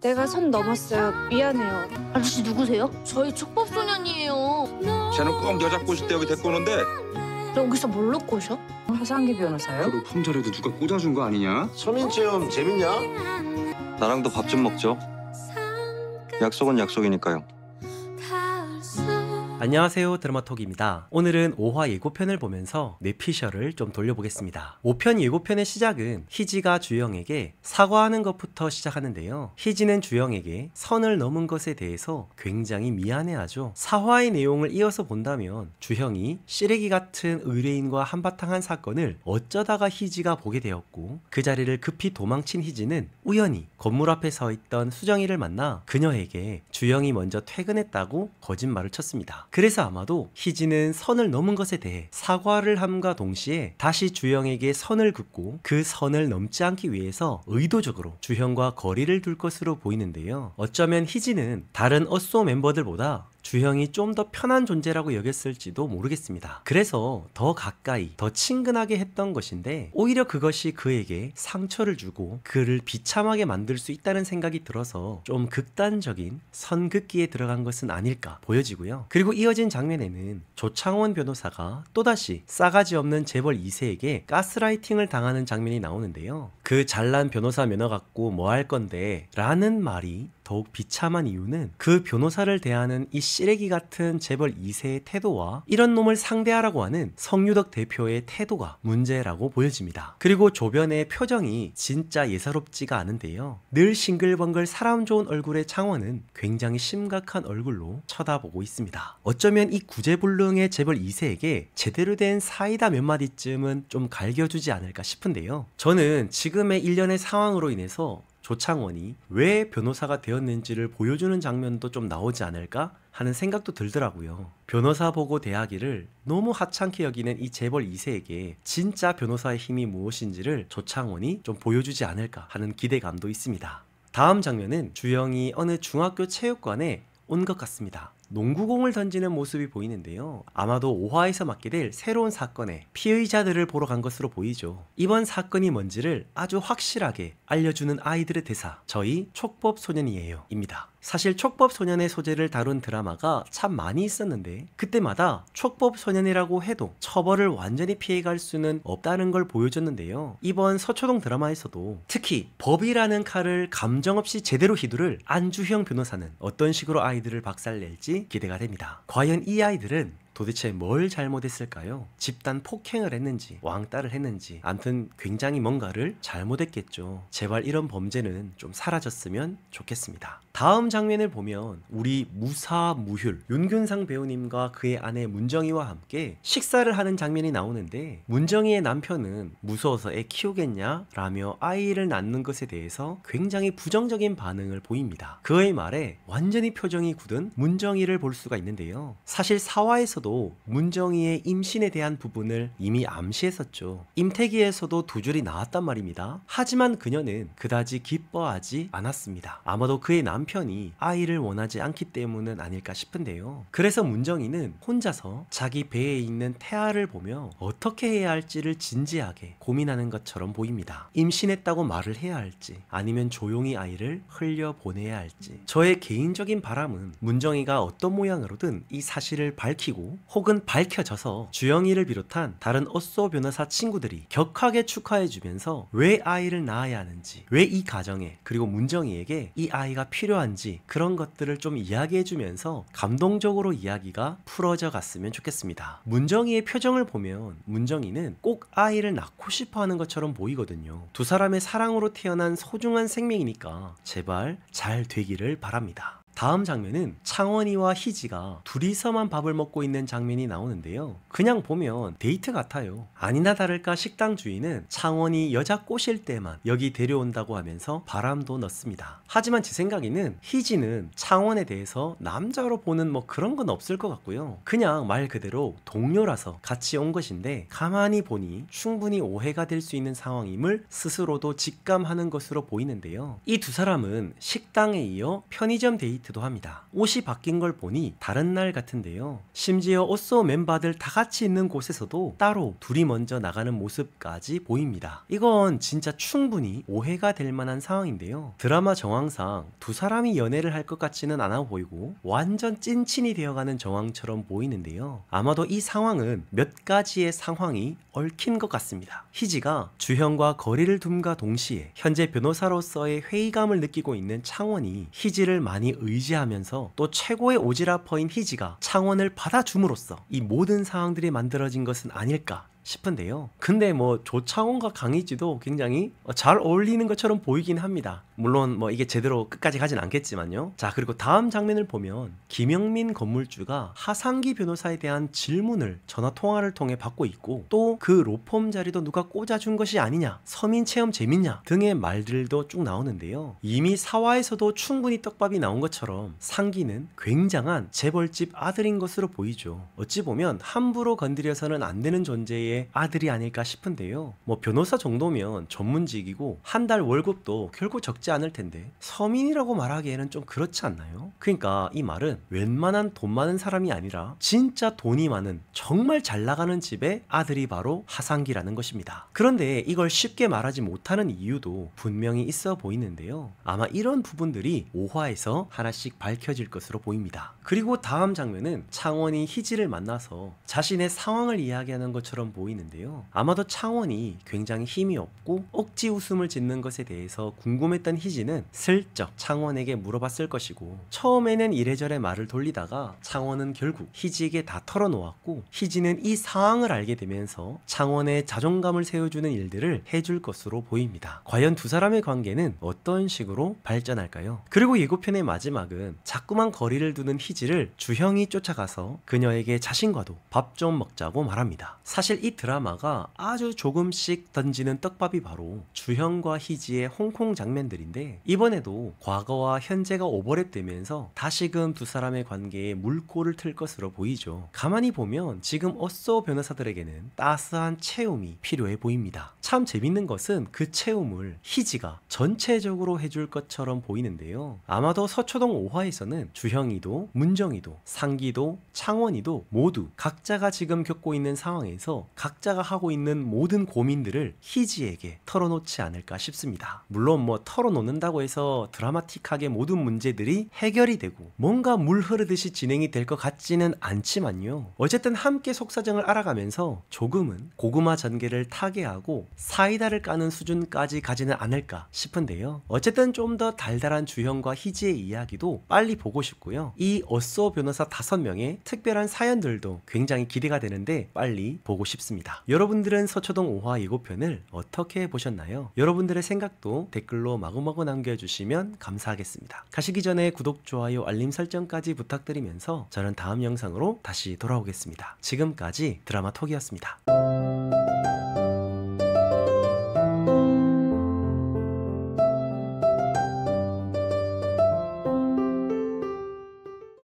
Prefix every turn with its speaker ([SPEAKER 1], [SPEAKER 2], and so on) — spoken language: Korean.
[SPEAKER 1] 내가 선 넘었어요. 미안해요.
[SPEAKER 2] 아저씨 누구세요? 저희 촉법소년이에요.
[SPEAKER 3] 쟤는 꼭 여자 꼬실 때 여기 데리고 오는데
[SPEAKER 2] 여기서 뭘로 꼬셔?
[SPEAKER 1] 허상기 변호사요?
[SPEAKER 4] 그리고 품절에도 누가 꽂아준 거 아니냐?
[SPEAKER 5] 서민체험 재밌냐?
[SPEAKER 6] 나랑도 밥 좀 먹죠. 약속은 약속이니까요.
[SPEAKER 7] 안녕하세요, 드라마톡입니다. 오늘은 5화 예고편을 보면서 뇌피셜을 좀 돌려보겠습니다. 5편 예고편의 시작은 희지가 주영에게 사과하는 것부터 시작하는데요. 희지는 주영에게 선을 넘은 것에 대해서 굉장히 미안해하죠. 4화의 내용을 이어서 본다면 주형이 쓰레기 같은 의뢰인과 한바탕한 사건을 어쩌다가 희지가 보게 되었고, 그 자리를 급히 도망친 희지는 우연히 건물 앞에 서 있던 수정이를 만나 그녀에게 주영이 먼저 퇴근했다고 거짓말을 쳤습니다. 그래서 아마도 희지는 선을 넘은 것에 대해 사과를 함과 동시에 다시 주형에게 선을 긋고 그 선을 넘지 않기 위해서 의도적으로 주형과 거리를 둘 것으로 보이는데요. 어쩌면 희지는 다른 어쏘 멤버들보다 주형이 좀 더 편한 존재라고 여겼을지도 모르겠습니다. 그래서 더 가까이, 더 친근하게 했던 것인데 오히려 그것이 그에게 상처를 주고 그를 비참하게 만들 수 있다는 생각이 들어서 좀 극단적인 선긋기에 들어간 것은 아닐까 보여지고요. 그리고 이어진 장면에는 조창원 변호사가 또다시 싸가지 없는 재벌 2세에게 가스라이팅을 당하는 장면이 나오는데요. 그 잘난 변호사 면허 갖고 뭐 할 건데 라는 말이 더욱 비참한 이유는 그 변호사를 대하는 이 쓰레기 같은 재벌 2세의 태도와 이런 놈을 상대하라고 하는 성유덕 대표의 태도가 문제라고 보여집니다. 그리고 조변의 표정이 진짜 예사롭지가 않은데요. 늘 싱글벙글 사람 좋은 얼굴의 창원은 굉장히 심각한 얼굴로 쳐다보고 있습니다. 어쩌면 이 구제불능의 재벌 2세에게 제대로 된 사이다 몇 마디쯤은 좀 갈겨주지 않을까 싶은데요. 저는 지금의 일련의 상황으로 인해서 조창원이 왜 변호사가 되었는지를 보여주는 장면도 좀 나오지 않을까 하는 생각도 들더라고요. 변호사 보고 대하기를 너무 하찮게 여기는 이 재벌 2세에게 진짜 변호사의 힘이 무엇인지를 조창원이 좀 보여주지 않을까 하는 기대감도 있습니다. 다음 장면은 주영이 어느 중학교 체육관에 온 것 같습니다. 농구공을 던지는 모습이 보이는데요. 아마도 5화에서 맡게 될 새로운 사건의 피의자들을 보러 간 것으로 보이죠. 이번 사건이 뭔지를 아주 확실하게 알려주는 아이들의 대사, 저희 촉법소년이에요 입니다. 사실 촉법소년의 소재를 다룬 드라마가 참 많이 있었는데 그때마다 촉법소년이라고 해도 처벌을 완전히 피해갈 수는 없다는 걸 보여줬는데요. 이번 서초동 드라마에서도 특히 법이라는 칼을 감정 없이 제대로 휘두를 안주형 변호사는 어떤 식으로 아이들을 박살낼지 기대가 됩니다. 과연 이 아이들은 도대체 뭘 잘못했을까요? 집단 폭행을 했는지 왕따를 했는지 암튼 굉장히 뭔가를 잘못했겠죠. 제발 이런 범죄는 좀 사라졌으면 좋겠습니다. 다음 장면을 보면 우리 무사무휴 윤균상 배우님과 그의 아내 문정희와 함께 식사를 하는 장면이 나오는데 문정희의 남편은 무서워서 애 키우겠냐? 라며 아이를 낳는 것에 대해서 굉장히 부정적인 반응을 보입니다. 그의 말에 완전히 표정이 굳은 문정희를 볼 수가 있는데요. 사실 4화에서 문정희의 임신에 대한 부분을 이미 암시했었죠. 임태기에서도 두 줄이 나왔단 말입니다. 하지만 그녀는 그다지 기뻐하지 않았습니다. 아마도 그의 남편이 아이를 원하지 않기 때문은 아닐까 싶은데요. 그래서 문정희는 혼자서 자기 배에 있는 태아를 보며 어떻게 해야 할지를 진지하게 고민하는 것처럼 보입니다. 임신했다고 말을 해야 할지 아니면 조용히 아이를 흘려보내야 할지. 저의 개인적인 바람은 문정희가 어떤 모양으로든 이 사실을 밝히고 혹은 밝혀져서 주영이를 비롯한 다른 어쏘 변호사 친구들이 격하게 축하해주면서 왜 아이를 낳아야 하는지, 왜 이 가정에 그리고 문정희에게 이 아이가 필요한지 그런 것들을 좀 이야기해주면서 감동적으로 이야기가 풀어져 갔으면 좋겠습니다. 문정희의 표정을 보면 문정희는 꼭 아이를 낳고 싶어하는 것처럼 보이거든요. 두 사람의 사랑으로 태어난 소중한 생명이니까 제발 잘 되기를 바랍니다. 다음 장면은 창원이와 희지가 둘이서만 밥을 먹고 있는 장면이 나오는데요. 그냥 보면 데이트 같아요. 아니나 다를까 식당 주인은 창원이 여자 꼬실 때만 여기 데려온다고 하면서 바람도 넣습니다. 하지만 제 생각에는 희지는 창원에 대해서 남자로 보는 뭐 그런 건 없을 것 같고요. 그냥 말 그대로 동료라서 같이 온 것인데 가만히 보니 충분히 오해가 될 수 있는 상황임을 스스로도 직감하는 것으로 보이는데요. 이 두 사람은 식당에 이어 편의점 데이트 트위트도 합니다. 옷이 바뀐 걸 보니 다른 날 같은데요. 심지어 오쏘 멤버들 다 같이 있는 곳에서도 따로 둘이 먼저 나가는 모습까지 보입니다. 이건 진짜 충분히 오해가 될 만한 상황인데요. 드라마 정황상 두 사람이 연애를 할 것 같지는 않아 보이고 완전 찐친이 되어가는 정황처럼 보이는데요. 아마도 이 상황은 몇 가지의 상황이 얽힌 것 같습니다. 희지가 주형과 거리를 둠과 동시에 현재 변호사로서의 회의감을 느끼고 있는 창원이 희지를 많이 의지하면서 또 최고의 오지라퍼인 희지가 창원을 받아줌으로써 이 모든 상황들이 만들어진 것은 아닐까 싶은데요. 근데 뭐 조창원과 강희지도 굉장히 잘 어울리는 것처럼 보이긴 합니다. 물론 뭐 이게 제대로 끝까지 가진 않겠지만요. 자, 그리고 다음 장면을 보면 김영민 건물주가 하상기 변호사에 대한 질문을 전화 통화를 통해 받고 있고 또 그 로펌 자리도 누가 꽂아준 것이 아니냐, 서민 체험 재밌냐 등의 말들도 쭉 나오는데요. 이미 사화에서도 충분히 떡밥이 나온 것처럼 상기는 굉장한 재벌집 아들인 것으로 보이죠. 어찌 보면 함부로 건드려서는 안 되는 존재의 아들이 아닐까 싶은데요. 뭐 변호사 정도면 전문직이고 한 달 월급도 결코 적지 않을 텐데 서민이라고 말하기에는 좀 그렇지 않나요? 그러니까 이 말은 웬만한 돈 많은 사람이 아니라 진짜 돈이 많은 정말 잘 나가는 집의 아들이 바로 하상기라는 것입니다. 그런데 이걸 쉽게 말하지 못하는 이유도 분명히 있어 보이는데요. 아마 이런 부분들이 5화에서 하나씩 밝혀질 것으로 보입니다. 그리고 다음 장면은 창원이 희지를 만나서 자신의 상황을 이야기하는 것처럼 보이는데요. 아마도 창원이 굉장히 힘이 없고 억지 웃음을 짓는 것에 대해서 궁금했던 희지는 슬쩍 창원에게 물어봤을 것이고 처음에는 이래저래 말을 돌리다가 창원은 결국 희지에게 다 털어놓았고 희지는 이 상황을 알게 되면서 창원의 자존감을 세워주는 일들을 해줄 것으로 보입니다. 과연 두 사람의 관계는 어떤 식으로 발전할까요? 그리고 예고편의 마지막은 자꾸만 거리를 두는 희지를 주형이 쫓아가서 그녀에게 자신과도 밥 좀 먹자고 말합니다. 사실 이 드라마가 아주 조금씩 던지는 떡밥이 바로 주형과 희지의 홍콩 장면들인데 이번에도 과거와 현재가 오버랩되면서 다시금 두 사람의 관계에 물꼬를 틀 것으로 보이죠. 가만히 보면 지금 오쏘 변호사들에게는 따스한 채움이 필요해 보입니다. 참 재밌는 것은 그 채움을 희지가 전체적으로 해줄 것처럼 보이는데요. 아마도 서초동 5화에서는 주형이도 문정이도 상기도 창원이도 모두 각자가 지금 겪고 있는 상황에서 각자가 하고 있는 모든 고민들을 희지에게 털어놓지 않을까 싶습니다. 물론 뭐 털어놓는다고 해서 드라마틱하게 모든 문제들이 해결이 되고 뭔가 물 흐르듯이 진행이 될 것 같지는 않지만요. 어쨌든 함께 속사정을 알아가면서 조금은 고구마 전개를 타개하고 사이다를 까는 수준까지 가지는 않을까 싶은데요. 어쨌든 좀 더 달달한 주형과 희지의 이야기도 빨리 보고 싶고요. 이 오쏘 변호사 5명의 특별한 사연들도 굉장히 기대가 되는데 빨리 보고 싶습니다. 여러분들은 서초동 5화 예고편을 어떻게 보셨나요? 여러분들의 생각도 댓글로 마구마구 남겨주시면 감사하겠습니다. 가시기 전에 구독, 좋아요, 알림 설정까지 부탁드리면서 저는 다음 영상으로 다시 돌아오겠습니다. 지금까지 드라마톡이었습니다.